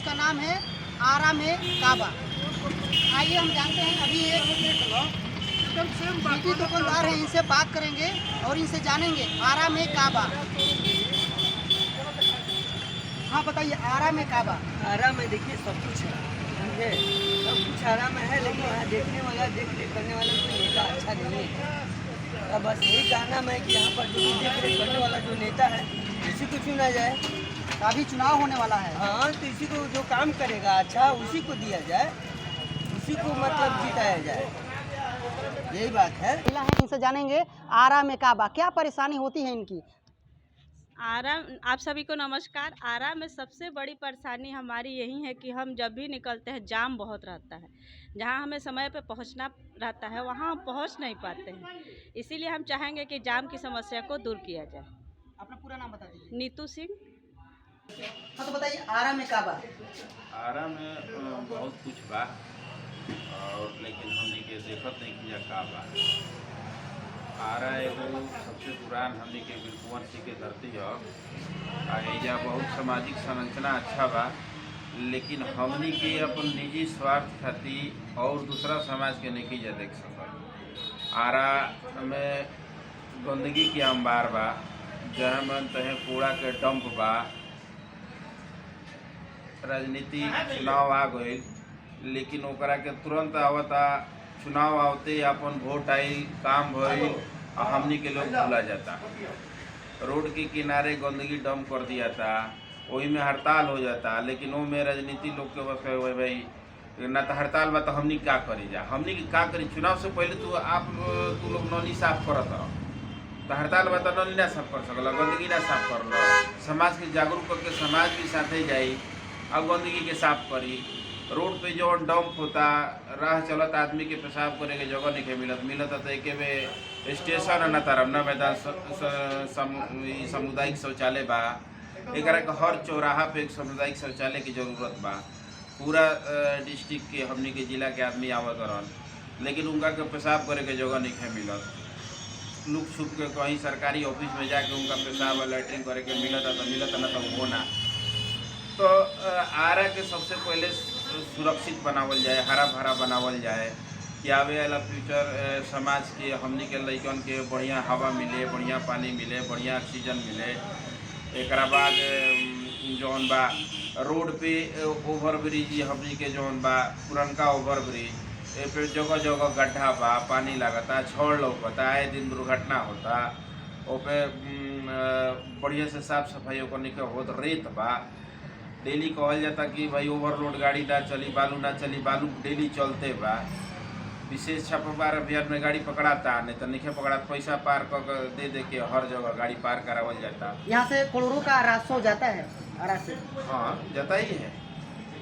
उसका नाम है आरा में काबा। आइए हम जानते हैं, अभी एक सिटी दुकानदार हैं, इनसे बात करेंगे और इनसे जानेंगे आरा में काबा। हाँ बताइए, आरा में काबा। आरा में देखिए सब कुछ है, समझे, सब कुछ आरा में है, लेकिन यहाँ देखने वाला देख रेख करने वाला कोई नेता अच्छा नहीं है। अब बस यही कहना है कि यहाँ पर जो भी देख रेख करने वाला जो नेता है उसी को चुना जाए। अभी चुनाव होने वाला है। हाँ, तो इसी को जो काम करेगा अच्छा उसी को दिया जाए, उसी को मतलब जिताया जाए, यही बात है। इनसे जानेंगे आरा में काबा क्या परेशानी होती है इनकी। आरा, आप सभी को नमस्कार। आरा में सबसे बड़ी परेशानी हमारी यही है कि हम जब भी निकलते हैं जाम बहुत रहता है। जहां हमें समय पे पहुंचना रहता है वहां हम पहुंच नहीं पाते हैं। इसीलिए हम चाहेंगे कि जाम की समस्या को दूर किया जाए। अपना पूरा नाम बता दीजिए। नीतू सिंह। हाँ तो बताइए, आरा में काबा। आरा में बहुत कुछ बा, और लेकिन हमनी के देखत नहीं किया का बा। आरा एगो सबसे पुरान हमनी के बिरकुवंशी के धरती है। एजा बहुत सामाजिक संरचना अच्छा बा, लेकिन हमनी के अपन निजी स्वार्थ खातिर और दूसरा समाज के नहीं जा देख सकल। आरा में गंदगी के अंबार बा, जहाँ मन तहे कूड़ा के डंप बा। राजनीति चुनाव आ गई, लेकिन ओकरा के तुरंत आवता, चुनाव आवते अपन वोट आई, काम भइल, और हमनी के लोग भूला जाता। रोड के किनारे गंदगी डंप कर दिया था, वही में हड़ताल हो जाता, लेकिन वो में राजनीति लोग के बस भाई ना तो हड़ताल बा तो हमनी क्या करी जा, हमनी के क्या करी। चुनाव से पहले तू लोग नली साफ करत रहो, तो हड़ताल बा तो नली ना साफ कर सकल, गंदगी ना साफ कर लो। समाज के जागरूक करके समाज भी साथे जाई और गंदगी के साफ करी। रोड पे जो डंप होता, राह चलत आदमी के पेशाब करे के जगह नहीं मिलत तो एक स्टेशन न तरफ न मैदान सामुदायिक शौचालय बा। एक हर चौराहा पे एक सामुदायिक शौचालय की जरूरत बा। पूरा डिस्ट्रिक्ट के हमनी के जिला के आदमी आवत रहन, लेकिन उनका के पेशाब करे के जगह नहीं मिलत। लुक छुप के कहीं सरकारी ऑफिस में जाके उनका पेशाब लैट्रिन करे के मिलत न तो वो ना। तो आरा के सबसे पहले सुरक्षित बनावल जाए, हरा भरा बनावल जाए कि आवे वाला फ्यूचर समाज के हमनी के लइकन के बढ़िया हवा मिले, बढ़िया पानी मिले, बढ़िया ऑक्सीजन मिले। एक बाद जौन बा रोड पे ओवर ब्रिज हमनी के जौन बा पुरनका ओवर ब्रिज पे जगह जगह गड्ढा बा, पानी लगता, छोड़ लौकता, आए दिन दुर्घटना होता। ओपे बढ़िया से साफ सफाई ओकर के होत, रेत बा। डेली कहल जाता कि भाई ओवरलोड गाड़ी ना चली, बालू ना चली, बालू डेली चलते बा। विशेष छापामार अभियान में गाड़ी पकड़ाता, नहीं तो नहीं पकड़ा, पैसा पार कर दे के हर जगह गाड़ी पार करावल जाता। यहाँ से करोड़ों का राजस्व जाता है आरा से। हाँ, जाता ही है।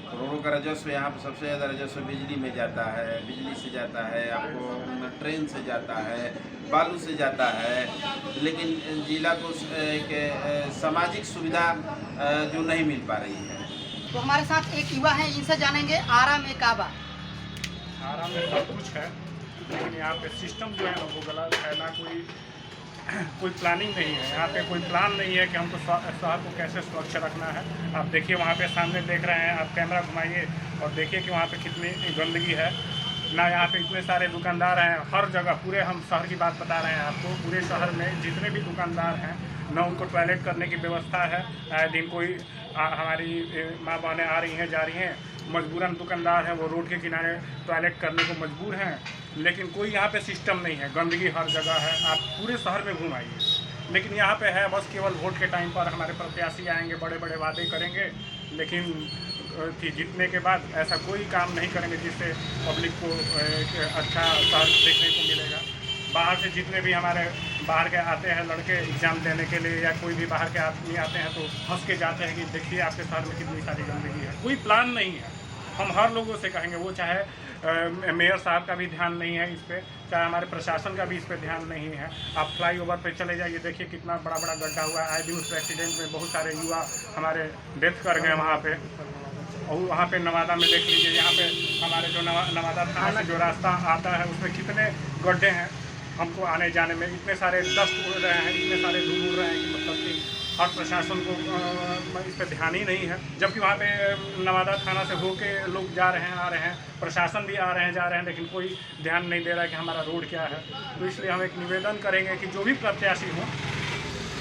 करोड़ों का राजस्व यहाँ पर सबसे ज़्यादा राजस्व बिजली में जाता है, बिजली से जाता है, आपको ट्रेन से जाता है, बालू से जाता है। लेकिन जिला को एक सामाजिक सुविधा जो नहीं मिल पा रही है। तो हमारे साथ एक युवा है, इनसे जानेंगे आरा में काबा। आरा में सब कुछ है, लेकिन यहाँ पे सिस्टम जो है ना वो गलत है। ना कोई प्लानिंग नहीं है, यहाँ पे कोई प्लान नहीं है कि हमको शहर को कैसे स्वच्छ रखना है। आप देखिए वहाँ पे सामने देख रहे हैं, आप कैमरा घुमाइए और देखिए कि वहाँ पे कितनी गंदगी है। ना यहाँ पे इतने सारे दुकानदार हैं, हर जगह पूरे हम शहर की बात बता रहे हैं आपको। पूरे शहर में जितने भी दुकानदार हैं ना उनको टॉयलेट करने की व्यवस्था है। आए दिन कोई हमारी माँ बहनें आ रही हैं, जा रही हैं, मजबूरन दुकानदार हैं वो रोड के किनारे टॉयलेट करने को मजबूर हैं, लेकिन कोई यहाँ पे सिस्टम नहीं है। गंदगी हर जगह है, आप पूरे शहर में घूम आइए, लेकिन यहाँ पे है बस केवल वोट के टाइम पर हमारे प्रत्याशी आएंगे, बड़े बड़े वादे करेंगे, लेकिन कि जीतने के बाद ऐसा कोई काम नहीं करेंगे जिससे पब्लिक को एक अच्छा शहर देखने को मिलेगा। बाहर से जितने भी हमारे बाहर के आते हैं लड़के एग्ज़ाम देने के लिए या कोई भी बाहर के आदमी आते हैं तो हंस के जाते हैं कि देखिए आपके शहर में कितनी सारी गंदगी है। कोई प्लान नहीं है। हम हर लोगों से कहेंगे, वो चाहे मेयर साहब का भी ध्यान नहीं है इस पर, चाहे हमारे प्रशासन का भी इस पर ध्यान नहीं है। आप फ्लाईओवर पे चले जाइए, देखिए कितना बड़ा बड़ा गड्ढा हुआ है। आए दिन उस एक्सीडेंट में बहुत सारे युवा हमारे डेथ कर गए वहाँ पे। और वहाँ पे नवादा में देख लीजिए, यहाँ पे हमारे जो नवादा थाना से जो रास्ता आता है उसमें कितने गड्ढे हैं। हमको आने जाने में इतने सारे डस्ट उड़ रहे हैं, इतने सारे धूल उड़ रहे हैं कि मतलब कि और प्रशासन को इस पर ध्यान ही नहीं है, जबकि वहाँ पे नवादा थाना से होके लोग जा रहे हैं, आ रहे हैं, प्रशासन भी आ रहे हैं, जा रहे हैं, लेकिन कोई ध्यान नहीं दे रहा है कि हमारा रोड क्या है। तो इसलिए हम एक निवेदन करेंगे कि जो भी प्रत्याशी हों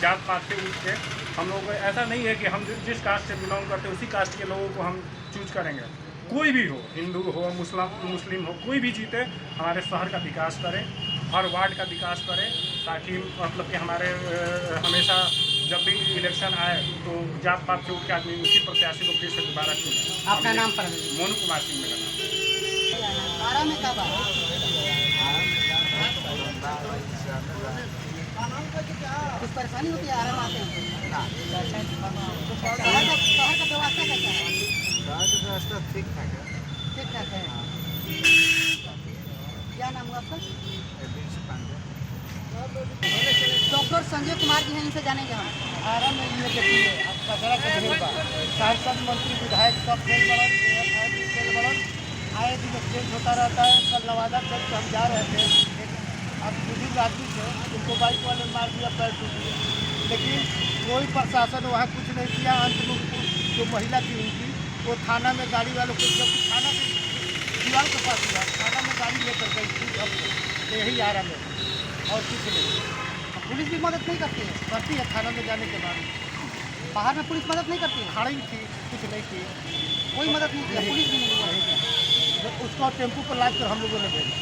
जात पात से उठ के, हम लोग को ऐसा नहीं है कि हम जिस कास्ट से बिलोंग करते हैं उसी कास्ट के लोगों को हम चूज करेंगे। कोई भी हो, हिंदू हो, मुस्लिम हो, कोई भी जीते, हमारे शहर का विकास करें, हर वार्ड का विकास करें, ताकि मतलब कि हमारे हमेशा जब भी इलेक्शन आए तो जात पात से उठ के आदमी उसी प्रत्याशी को फिर से दोबारा चुने। आपका नाम पर मोनू कुमार सिंह मेरा नाम। आरा में काबा कुछ परेशानी होती है? आरा में आते हैं शहर का व्यवस्था कैसा है? रास्ता ठीक ठाक है। ठीक ठाक है। क्या नाम हुआ आपका? डॉक्टर संजय कुमार जी हैं, इनसे जानेंगे हम। आरा में ये देखिए, अब कचरा के ढेर बा, सांसद मंत्री विधायक सब खेल बड़न आए दिन एक्सचेंज होता रहता है। कल नवादा तक हम जा रहे थे, अब बुजुर्ग आदमी थे, उनको बाइक वाले मार दिया, पैर टूट गया, लेकिन कोई प्रशासन वहाँ कुछ नहीं किया। अंत में जो महिला थी उनकी, वो थाना में गाड़ी वालों को, जब थाना के दीवार के पास हुआ, थाना में गाड़ी लेकर गई थी। अब यही आरा में और कुछ नहीं। पुलिस भी मदद नहीं करती है? करती है थाना में जाने के बाद, बाहर में पुलिस मदद नहीं करती है? खड़ी थी, कुछ नहीं की, कोई मदद नहीं किया, पुलिस भी नहीं की। उसको टेम्पू पर लाद कर हम लोगों ने भेजा।